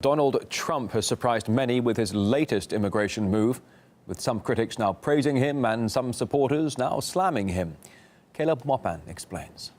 Donald Trump has surprised many with his latest immigration move, with some critics now praising him and some supporters now slamming him. Caleb Maupin explains.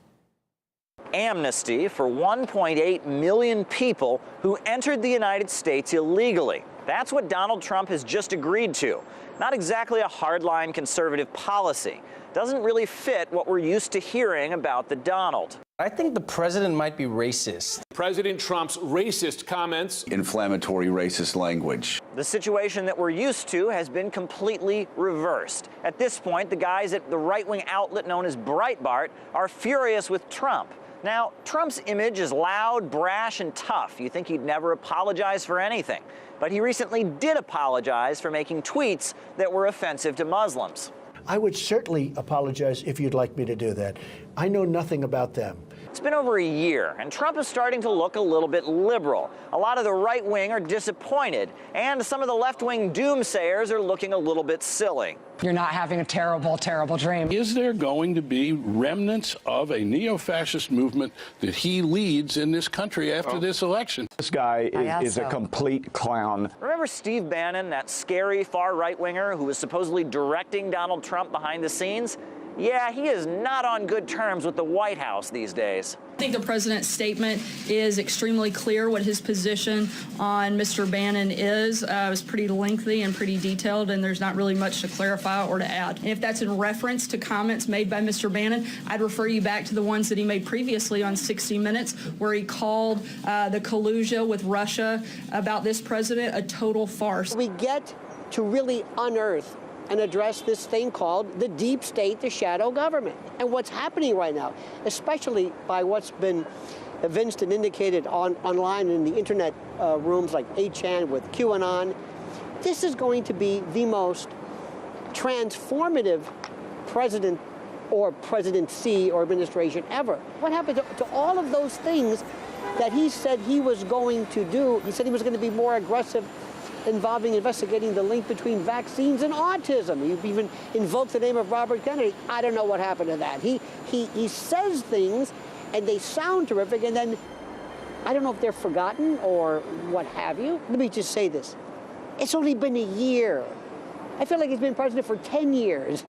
Amnesty for 1.8 million people who entered the United States illegally. That's what Donald Trump has just agreed to. Not exactly a hardline conservative policy. Doesn't really fit what we're used to hearing about the Donald. I think the president might be racist. President Trump's racist comments. Inflammatory racist language. The situation that we're used to has been completely reversed. At this point, the guys at the right-wing outlet known as Breitbart are furious with Trump. Now, Trump's image is loud, brash, and tough. You think he'd never apologize for anything. But he recently did apologize for making tweets that were offensive to Muslims. I would certainly apologize if you'd like me to do that. I know nothing about them. It's been over a year, and Trump is starting to look a little bit liberal. A lot of the right wing are disappointed, and some of the left-wing doomsayers are looking a little bit silly. You're not having a terrible, terrible dream. Is there going to be remnants of a neo-fascist movement that he leads in this country after this election? This guy is a complete clown. Remember Steve Bannon, that scary far right-winger who was supposedly directing Donald Trump behind the scenes? Yeah, he is not on good terms with the White House these days. I think the president's statement is extremely clear what his position on Mr. Bannon is. It was pretty lengthy and pretty detailed, and there's not really much to clarify or to add. And if that's in reference to comments made by Mr. Bannon, I'd refer you back to the ones that he made previously on 60 Minutes, where he called the collusion with Russia about this president a total farce. We get to really unearth and address this thing called the deep state, the shadow government. And what's happening right now, especially by what's been evinced and indicated online in the internet rooms like 8chan with QAnon, this is going to be the most transformative president or presidency or administration ever. What happened to all of those things that he said he was going to do? He said he was going to be more aggressive involving investigating the link between vaccines and autism. He even invoked the name of Robert Kennedy. I don't know what happened to that. He says things, and they sound terrific, and then I don't know if they're forgotten or what have you. Let me just say this. It's only been a year. I feel like he's been president for 10 years.